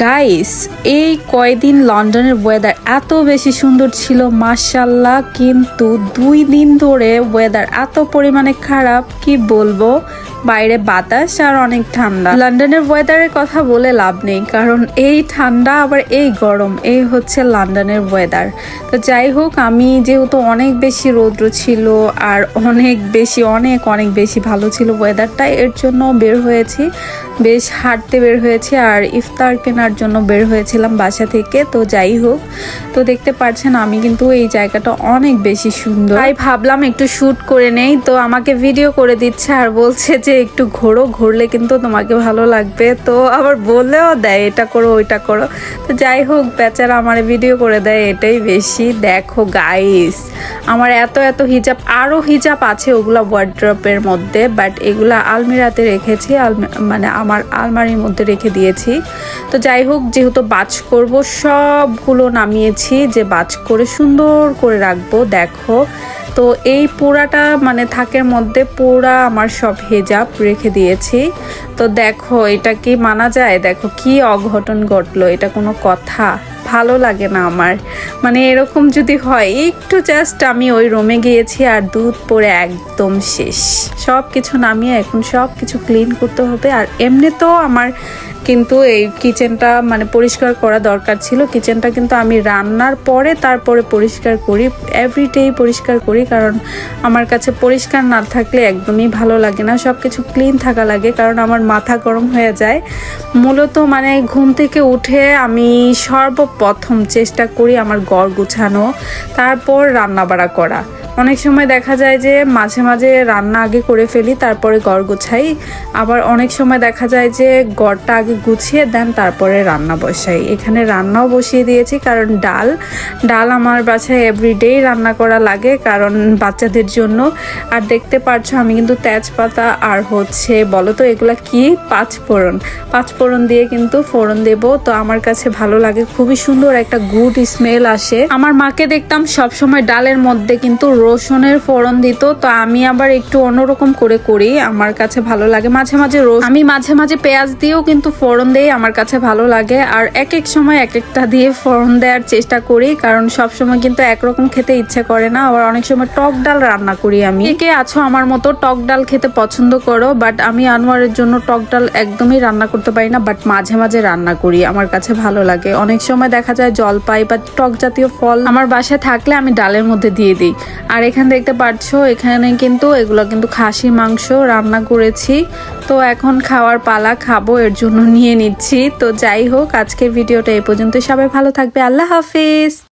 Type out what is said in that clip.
Guys, এই কয়দিন লন্ডনের ওয়েদার এত বেশি সুন্দর ছিল মাশাআল্লাহ, কিন্তু 2 দিন ধরে ওয়েদার এত পরিমাণে খারাপ কি বলবো। বাইরে বাতাস আর অনেক ঠান্ডা। লন্ডনের ওয়েদারের কথা বলে লাভ নেই, কারণ এই ঠান্ডা আবার এই গরম, এই হচ্ছে লন্ডনের ওয়েদার। তো যাই হোক, আমি যেহেতু অনেক বেশি রৌদ্র ছিল আর অনেক বেশি ভালো ছিল ওয়েদারটা, এর জন্য বের হয়েছি, বেশ হাঁটতে বের হয়েছি আর ইফতার কেনার জন্য বের হয়েছিলাম বাসা থেকে। তো যাই হোক, তো দেখতে পাচ্ছেন আমি কিন্তু এই জায়গাটা অনেক বেশি সুন্দর, তাই ভাবলাম একটু শ্যুট করে নেই। তো আমাকে ভিডিও করে দিচ্ছে আর বলছে যে একটু ঘুরলে কিন্তু তোমাকে ভালো লাগবে। তো আবার বললেও দেয় এটা করো ওইটা করো। তো যাই হোক, বেচারা আমার ভিডিও করে দেয়, এটাই বেশি। দেখো গাইস, আমার এত হিজাব, আরও হিজাব আছে, ওগুলা ওয়ার্ড্রপের মধ্যে, বাট এগুলা আলমিরাতে রেখেছি, মানে আমার আলমারির মধ্যে রেখে দিয়েছি। তো যাই হোক, যেহেতু বাজ করব, সবগুলো নামিয়েছি যে বাজ করে সুন্দর করে রাখবো। দেখো, তো এই পুরাটা মানে থাকের মধ্যে পুরা আমার সব হিজাব রেখে দিয়েছি। তো দেখো, এটা কি মানা যায়? দেখো কি অঘটন ঘটলো, এটা কোনো কথা? ভালো লাগে না আমার, মানে এরকম যদি হয়। একটু জাস্ট আমি ওই রুমে গিয়েছি আর দুধ পরে একদম শেষ, সব কিছু নামিয়ে এখন সব কিছু ক্লিন করতে হবে। আর এমনি তো আমার কিন্তু এই কিচেনটা মানে পরিষ্কার করা দরকার ছিল। কিচেনটা কিন্তু আমি রান্নার পরে তারপরে পরিষ্কার করি, এভরিডেই পরিষ্কার করি, কারণ আমার কাছে পরিষ্কার না থাকলে একদমই ভালো লাগে না, সব কিছু ক্লিন থাকা লাগে, কারণ আমার মাথা গরম হয়ে যায়। মূলত মানে ঘুম থেকে উঠে আমি সর্বপ্রথম চেষ্টা করি আমার ঘর গুছানো, তারপর রান্না বাড়া করা। অনেক সময় দেখা যায় যে মাঝে মাঝে রান্না আগে করে ফেলি, তারপরে ঘর গুছাই। আবার অনেক সময় দেখা যায় যে ঘরটা আগে গুছিয়ে দেন তারপরে রান্না বসাই। এখানে রান্নাও বসিয়ে দিয়েছি, কারণ ডাল আমার বাসায় এভরিডেই রান্না করা লাগে, কারণ বাচ্চাদের জন্য। আর দেখতে পারছো আমি কিন্তু তেজপাতা আর হচ্ছে বলো তো এগুলা কি, পাঁচফোড়ন দিয়ে কিন্তু ফোড়ন দেব। তো আমার কাছে ভালো লাগে, খুবই সুন্দর একটা গুড স্মেল আসে। আমার মাকে দেখতাম সবসময় ডালের মধ্যে কিন্তু রসুনের ফোড়ন দিত, তো আমি আবার একটু অন্যরকম করে করি, আমার কাছে ভালো লাগে। মাঝে মাঝে পেঁয়াজ দিয়েও কিন্তু ফোড়ন দেই, আমার কাছে ভালো লাগে। আর এক এক সময় এক একটা দিয়ে ফোড়ন দেওয়ার চেষ্টা করি, কারণ সব সময় কিন্তু একরকম খেতে ইচ্ছে করে না। আবার অনেক সময় টক ডাল রান্না করি আমি। কে আছো আমার মতো টক ডাল খেতে পছন্দ করো, বাট আমি আনোয়ারের জন্য টক ডাল একদমই রান্না করতে পারি না, বাট মাঝে মাঝে রান্না করি, আমার কাছে ভালো লাগে। অনেক সময় দেখা যায় জলপাই বা টক জাতীয় ফল আমার বাসায় থাকলে আমি ডালের মধ্যে দিয়ে দিই। আর এখানে দেখতে পাচ্ছ, এখানে কিন্তু এগুলো কিন্তু খাসি মাংস রান্না করেছি। তো এখন খাওয়ার পালা, খাবো, এর জন্য নিয়ে নিচ্ছি। তো যাই হোক, আজকের ভিডিওটা এই পর্যন্ত। সবাই ভালো থাকবে, আল্লাহ হাফিজ।